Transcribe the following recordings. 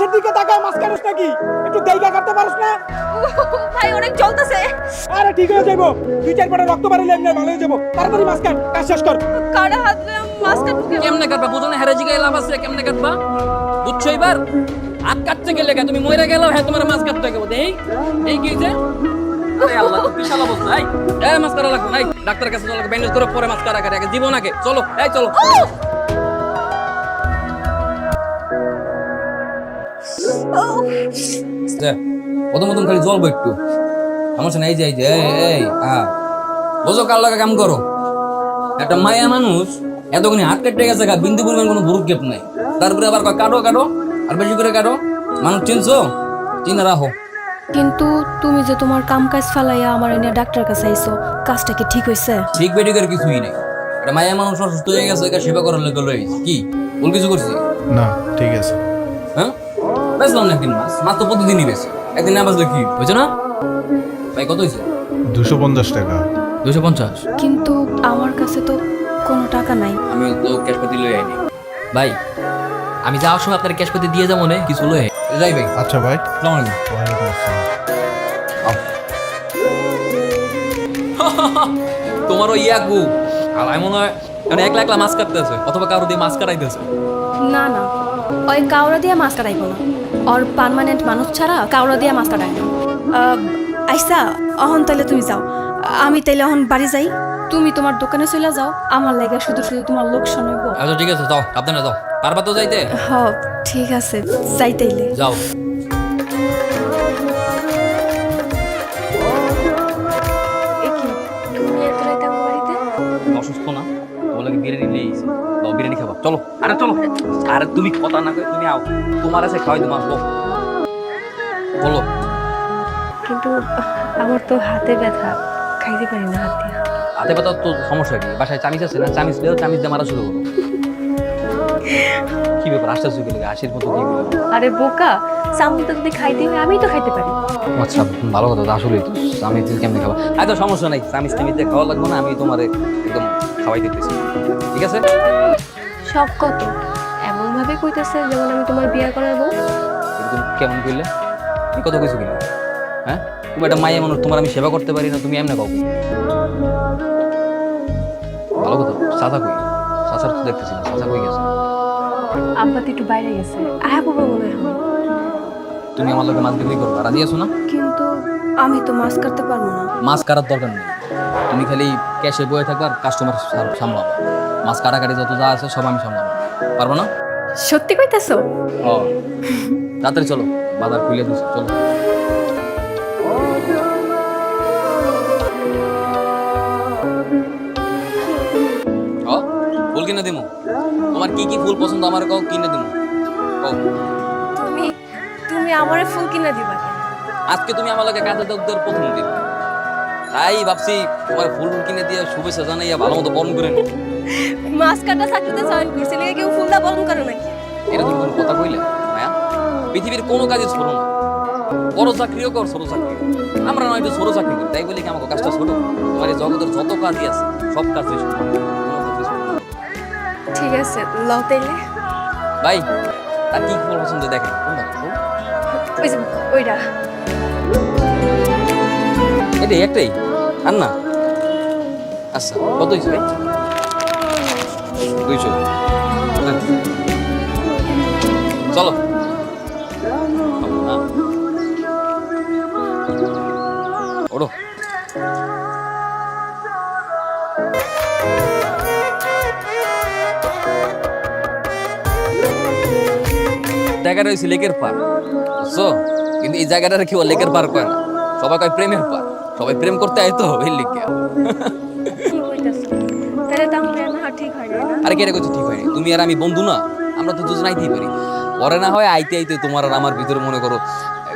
পাশের দিকে তাকায় মাছ কাটছ নাকি? একটু দেইগা কাটতে পারছ না? ভাই অনেক জ্বলতেছে। আরে ঠিক হয়ে যাইবো, 2-4 ফোঁটা রক্ত বাড়িলে এমনি ভালো হয়ে যাবো। তাড়াতাড়ি মাছ কাট, কাজ শেষ কর। কাটা হাত দিয়ে মাছ কাটবো কেমন? কেমনে কাটবা বুঝো না? হেরে জিগাই লাভ আছে, কেমনে কাটবা বুঝছো? এবার হাত কাটতে গেলে তুমি মরে গেল, হ্যাঁ তোমার মাছ কাটতে গেবো। এই কি যে আরে আল্লাহ, তো বিশাল অবস্থা। এই মাছ কাটা লাগবে নাই, ডাক্তারের কাছে চলো, ব্যান্ডেজ করে পরে মাছ কাটা কাটে, আগে জীবন আগে। চলো চলো। প্রথম প্রথম খালি জ্বলবো একটু, সমস্যা নাই। এই বোঝো কার লাগা কাম করো। একটা মায়া মানুষ এতক্ষণ হাত কেটে গেছে, বিন্দু পরিমাণ কোনো ভুরুক্ষেপ নাই। তারপরে আবার কাটো আর বেশি করে কাটো। মানুষ চিনছো, চিনে রাখো। কিন্তু তুমি যে তোমার কাম কাজ ফালাইয়া আমার এনে ডাক্তার কাছে আইছো, কাজটা কি ঠিক হইছে? ঠিক বেটিকের কিছুই নেই। একটা মায়া মানুষ অসুস্থ হয়ে গেছে, একা সেবা করার লেগে লইছি কি ভুল কিছু করছি? না ঠিক আছে। হ্যাঁ বেচলাম না একদিন মাছ তো প্রতিদিনই বেছে, একদিন না বাঁচলে কি হয়েছে না ভাই? কত হয়েছে? 250 টাকা। 250? কিন্তু আমার কাছে তো কোনো টাকা নাই। আমি তো ক্যাশ পাতি লই আইনি ভাই। আমি যাওয়ার সময় আপনার ক্যাশ পাতি দিয়ে যাবো না, কিছু লই যাই ভাই। আচ্ছা ভাই। আসসালামু আলাইকুম। ওয়ালাইকুম আসসালাম। তোমারও ইয়াকু আলাই মনে হয় কারণ একলা একলা মাছ কাটতেছে, অথবা কারো দিয়ে মাছ কাটাইতেছে। না না, ওই কাউরা দিয়ে মাছ কাটাইবো না। ওর পার্মানেন্ট মানুষ ছাড়া কাউরা দিয়ে মাছ কাটাই না। আইসা অহন তাইলে তুমি যাও, আমি তাইলে অহন বাড়ি যাই। তুমি তোমার দোকানে চলে যাও, আমার লাগে শুধু শুধু তোমার লোকসান হইব। আচ্ছা ঠিক আছে, যাও আপনারা যাও। পারবা তো যাইতে? হ ঠিক আছে, যাই তাইলে। যাও। তুমি এত রাইতে আমার বাড়িতে? অসুস্থ না, তোমার লাগে বিরিয়ানি নিয়ে এসেছি। দাও বিরিয়ানি খাবা, চলো। আরে চলো। আরে তুমি কথা না কই তুমি আও, তোমার আছে খাওয়াই তোমার। বলো। কিন্তু আমার তো হাতে ব্যথা, খাইতে পারি না হাত দিয়ে। হাতে পাতা তো সমস্যা কি? বাসায় চামিচ আছে না? চামিচ দিও, চামিচ দিয়ে মারা শুরু করো। কি ব্যাপার আসতেছো কি লাগে হাসির মতো কি বলো? আরে বোকা, চামচটা যদি খাইতে হয় আমি তো খাইতে পারি। আচ্ছা ভালো কথা, তো আসলেই তো চামিচ দিয়ে কেমনে খাবা? আচ্ছা সমস্যা নাই, চামিচ টামিচ দিয়ে খাওয়া লাগবে না, আমি তোমারে একদম খাওয়াই দিতেছি, ঠিক আছে? সব কত এমন ভাবে কইতেছে যেমন আমি তোমার বিয়ে করাবো। এরকম কেমন কইলে? তুমি কত কিছু কিনা? হ্যাঁ তুমি একটা মাইয়া মানুষ, তোমার আমি সেবা করতে পারি না, তুমি এমনি কাউকে ভালো কথা। চাচা কই? চাচার তো দেখতেছি না, চাচা কই গেছে? আব্বা তো একটু বাইরে গেছে, আয়া পড়বো মনে হয় এখন। তুমি আমার লোকে মাছ বিক্রি করবো, রাজি আছো না? কিন্তু আমি তো মাছ কাটতে পারবো না। মাছ কাটার দরকার নেই, তুমি খালি ক্যাশে বয়ে থাকবা আর কাস্টমার সামলাবো। মাছ কাটাকাটি যত যা আছে সব আমি সামলাবো, পারবো না? সত্যি কইতাছো? ও তাড়াতাড়ি চলো, বাজার খুলে দিচ্ছি, চলো। ও ফুল কিনে দিমু, তোমার কি কি ফুল পছন্দ আমার কাউ কিনে দিমু। ও তুমি তুমি আমারে ফুল কিনা দিবা কেন? আজকে তুমি আমার লাগে কাজে দগ্ধের প্রথম দিন, তাই ভাবছি তোমার ফুল কিনে দিয়ে শুভেচ্ছা জানাইয়া ভালো মতো বরণ করে নি। মাছ কাটা চাকরিতে জয়েন করছি, লিগে কেউ ফুলটা বরণ করে নাকি? এটা তুমি কোনো কথা কইলে মায়া? পৃথিবীর কোনো কাজই ছোট না, বড় চাকরিও কর ছোট চাকরি। আমরা নয় ছোট চাকরি করি, তাই বলি কি আমাকে কাজটা ছোট? তোমার এই জগতের যত কাজই আছে সব কাজই ছোট, কোনো কাজই ছোট না। ঠিক আছে, লও তাইলে। ভাই আর কি ফুল পছন্দ দেখেন, কোনটা ফুল? ওই যে ওইটা। এটাই একটাই আর না? আচ্ছা কত হয়েছে ভাই? 200। চলো ওড়ো। জায়গাটা হয়েছে লেকের পার, বুঝছো? কিন্তু এই জায়গাটা কি লেকের পার কয় না, সবাই কয় প্রেমের পার। সবাই প্রেম করতে আয় তো এই লিখে। কি কইতাছো? তাহলে তো আমার প্রেম হওয়া ঠিক হয় না না? আরে কেটে কিছু ঠিক হয়নি, তুমি আর আমি বন্ধু না? আমরা তো দুজন আইতেই পারি, পরে না হয় আইতে আইতে তোমার আর আমার ভিতরে মনে করো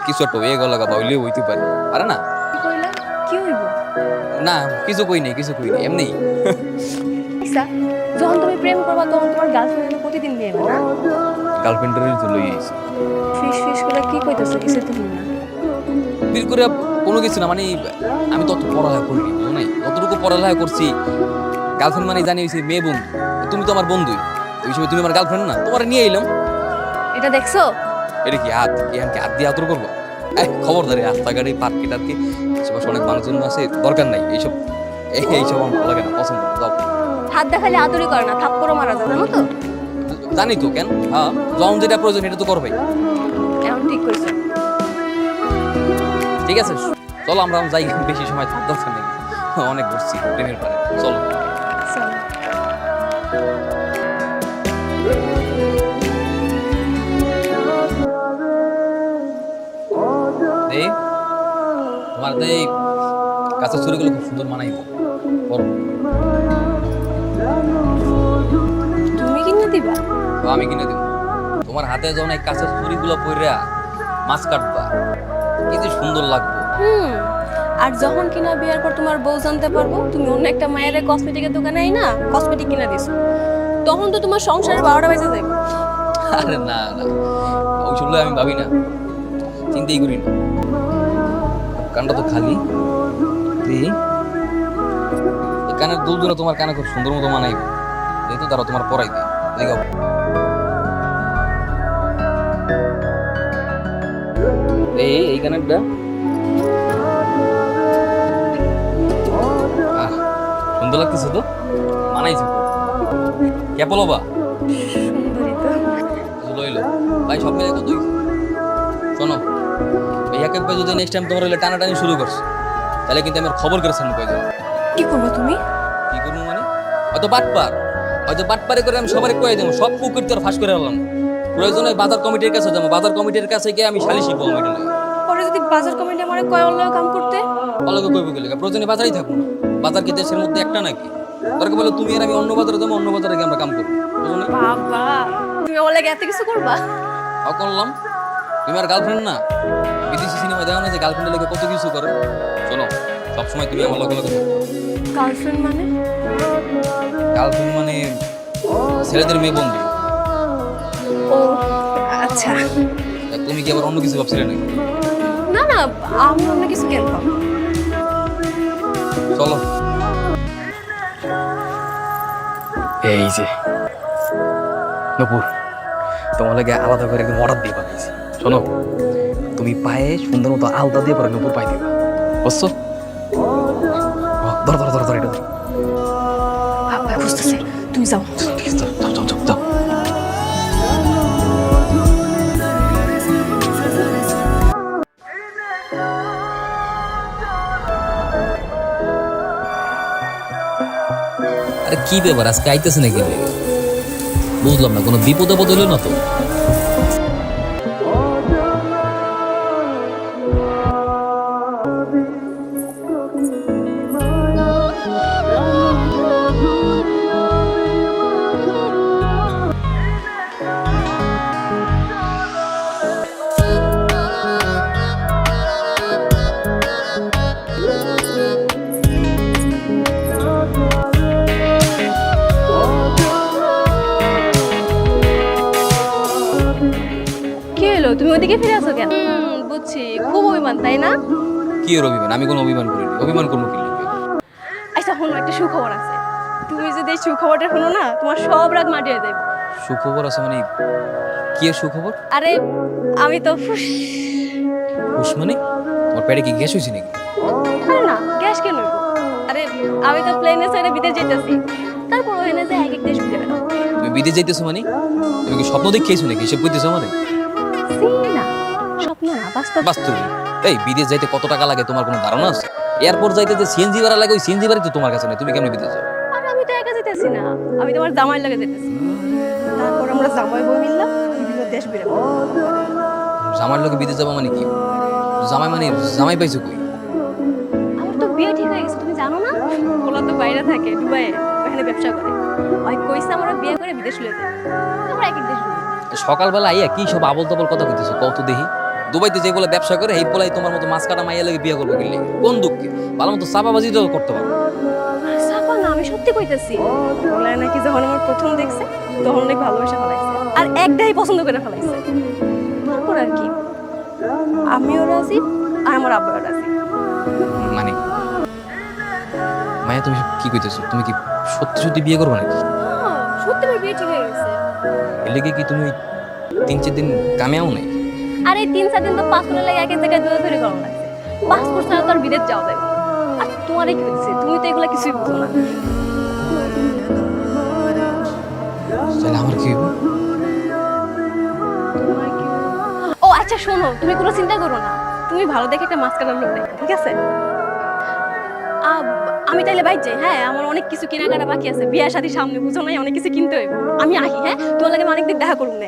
কিছু একটা হয়ে গেল, হইলেও হইতে পারে, পারে না? কি কইলা? কি হইব? না কিছু কই নাই, কিছু কই নাই, এমনি। আচ্ছা, যখন তুমি প্রেম করবা তখন তোমার গার্লফ্রেন্ড প্রতিদিন নিয়ে যাবে না? গার্লফ্রেন্ডের তো লই আইছি। ফিস ফিস করে কি কইতাছো? কিছু তো না। বীর করে কোনো কিছু না, মানে আমি তত পড়ালেখা করিনি, বুঝো নাই? যতটুকু পড়ালেখা করছি, গার্লফ্রেন্ড মানে জানি হয়েছে মেয়ে বন্ধু। তুমি তো আমার বন্ধুই, ওই সময় তুমি আমার গার্লফ্রেন্ড না, তোমার নিয়ে এলাম। এটা দেখছো এটা কি হাত কি আমি কি হাত দিয়ে আদর করবো? খবরদারি রাস্তাঘাটে পার্কে টার্কে আশেপাশে অনেক মানুষজন আছে, দরকার নাই এইসব। এইসব আমার ভালো লাগে না, পছন্দ না, যাও। হাত দেখালে আদরই করে না, থাপ্পড়ও মারা যায়, জানো তো? জানি তো, কেন? হ্যাঁ, যখন যেটা প্রয়োজন এটা তো করবেই। এখন ঠিক কইছো। ঠিক আছে, চলো আমরা যাই, বেশি সময় থাকার দরকার নেই, অনেক ঘুরছি ট্রেনের পরে, চলো। চলো। এই তোমার তো এই কাঁচা চুরিগুলো খুব সুন্দর মানাই করো। তুমি কিনে দিবা? তো আমি কিনে দেবো। তোমার হাতে যখন এই কাঁচা চুরিগুলো পইরা মাছ কাটবা, কি যে সুন্দর লাগবে। আর যখন কিনা বিয়ার পর তোমার বউ জানতে পারবো তুমি অন্য একটা মায়ের কসমেটিকের দোকানে আই না কসমেটিক কিনা দিছো, তখন তো তোমার সংসারে 12টা বেজে যাবে। আরে না না, ওইসবগুলো আমি ভাবি না, চিন্তাই করি না। কানটা তো খালি, এই কানের দুল দুটো তোমার কানে খুব সুন্দর মতো মানাইব, যেহেতু তারা তোমার পরাই দেয়। দেখো এই কানেরটা সুন্দর লাগতেছে তো, মানাইছে কে বলো বা সুন্দরী তো। লইলো ভাই, সব মিলে কত? শোনো, এই এক এক যদি নেক্সট টাইম তোমার হইলে টানাটানি শুরু করছো, তাহলে কিন্তু আমার খবর করে সামনে পাই যাবো। কি করবো তুমি? কি করবো মানে? হয়তো বাটপারে করে আমি সবারই কয়ে দেবো, সব পুকুর তোর ফাঁস করে আনলাম। প্রয়োজনে বাজার কমিটির কাছে যাবো, বাজার কমিটির কাছে গিয়ে আমি সালিশি পাবো। এটা নয় পরে যদি বাজার কমিটি আমার কয় অল্লাহ কাম করতে, অলগে কইব গেলে প্রয়োজনে বাজারেই থাকবো না। বাজার কি দেশের মধ্যে একটা নাকি? দরকার বলে তুমি আর আমি অন্য বাজারে যাবো, অন্য বাজারে গিয়ে আমরা কাম করবো, বুঝো না? বাবা তুমি আমার লাগে এত কিছু করবা? করলাম, তুমি আর গার্লফ্রেন্ড না? বিদেশি সিনেমা দেখো না যে গার্লফ্রেন্ডের লেগে কত কিছু করে। শোনো, সবসময় তুমি আমার লগে লগে থাকো। গার্লফ্রেন্ড মানে? গার্লফ্রেন্ড মানে ছেলেদের মেয়ে বন্ধু। ও আচ্ছা। তা তুমি কি আবার অন্য কিছু ভাবছিলে নাকি? না না, আমি অন্য কিছু কেন ভাববো? চলো। এই যে নপুর, তোমার লাগে আলাদা করে একদম অর্ডার দিয়ে বানাইছি। শোনো, তুমি পায়ে সুন্দর মতো আলতা দিয়ে পরে নপুর পাই দিবা, বুঝছো? ধর ধর ধর ধর, এটা ধর। বাবা খুঁজতেছে, তুমি যাও। ঠিক আছে, যাও যাও যাও যাও। আরে কি ব্যাপার, আজকে আইতেছে নাকি? বুঝলাম না, কোনো বিপদ আপদ হইলো না তো? কি হলো, তুমি ওদিকে ফিরে আসো কেন? বুঝছি, খুব অভিমান তাই না? কি এর অভিমান? আমি কোনো অভিমান করিনি। অভিমান করবো কি? আচ্ছা শোনো, একটা সুখবর আছে। তুমি যদি এই সুখবরটা শোনো না, তোমার সব রাগ মাটিয়ে দেবে। সুখবর আছে মানে? কি এর সুখবর? আরে আমি তো হুশ মানে? তোমার পেটে কি গ্যাস হয়েছে নাকি? আরে না, গ্যাস কেন হইবো? আরে আমি তো প্লেনে সাইডে বিদেশ যেতেছি, তারপর ওখানে যে এক এক দেশ ঘুরে বেড়াবো। তুমি বিদেশ যাইতেছো মানে? তুমি কি স্বপ্ন দেখিয়েছো নাকি? এসব কইতেছো মানে? না, স্বপ্ন না, বাস্তব। বাস্তব। এই বিদেশ যাইতে কত টাকা লাগে তোমার কোনো ধারণা আছে? এয়ারপোর্ট যাইতে যে সিএনজি ভাড়া লাগে, ওই সিএনজি ভাড়া তো তোমার কাছে নেই, তুমি কেমনে বিদেশ যাও? আর আমি তো একা যেতেছি না, আমি তোমার জামাই লাগে যেতেছি। তারপর আমরা জামাই বই মিললাম, বিভিন্ন দেশ বেরোবো। জামাইয়ের লোকে বিদেশ যাবো মানে কি? জামাই মানে জামাই পাইছো কই? আমার তো বিয়ে ঠিক হয়ে গেছে, তুমি জানো না? ওরা তো বাইরে থাকে, দুবাইয়ে, ওখানে ব্যবসা করে। ওই কইছে আমরা বিয়ে করে বিদেশ লয়ে যাই, আমরা এক এক দেশ ঘুরি। সকালবেলা আইয়া কি সব আবল তাবল কথা কইতেছো? কত দেখি দুবাইতে যে বলে ব্যবসা করে, এই বলাই তোমার মতো মাছ কাটা মাইয়া লাগে বিয়ে করবো কিনলে? কোন দুঃখে? ভালো মতো চাপাবাজি তো করতে পারো। সাফা না, আমি সত্যি কইতেছি। বলে নাকি যখন আমার প্রথম দেখছে তখন অনেক ভালোবাসা ফেলাইছে, আর একটাই পছন্দ করে ফেলাইছে। তারপর আর কি, আমিও রাজি আর আমার আব্বাও রাজি। মানে মায়া, তুমি কি কইতেছো? তুমি কি সত্যি সত্যি বিয়ে করবে নাকি? সত্যি আমার বিয়ে ঠিক হয়ে গেছে। এর লেগে কি তুমি 3-4 দিন কামেও নাই। আর এই 3-4 দিন তো পাসপোর্টের লাগে এক এক জায়গায় দৌড়াদৌড়ি করানো লাগছে। পাসপোর্ট ছাড়া তো আর বিদেশ যাওয়া যাবে না। আর তোমার কি হচ্ছে, তুমি তো এগুলো কিছুই বুঝো না। তাহলে আমার কি হইব? ও আচ্ছা শোনো, তুমি কোনো চিন্তা করো না, তুমি ভালো দেখে একটা মাছ কাটার লোক দেখো, ঠিক আছে? আমি তাইলে বাইর যাই, হ্যাঁ আমার অনেক কিছু কেনাকাটা বাকি আছে, বিয়ে শাদী সামনে, বুঝো নাই, অনেক কিছু কিনতে হইব। আমি আহি, হ্যাঁ তোমার লাগে আমি অনেকদিন দেখা করবো না।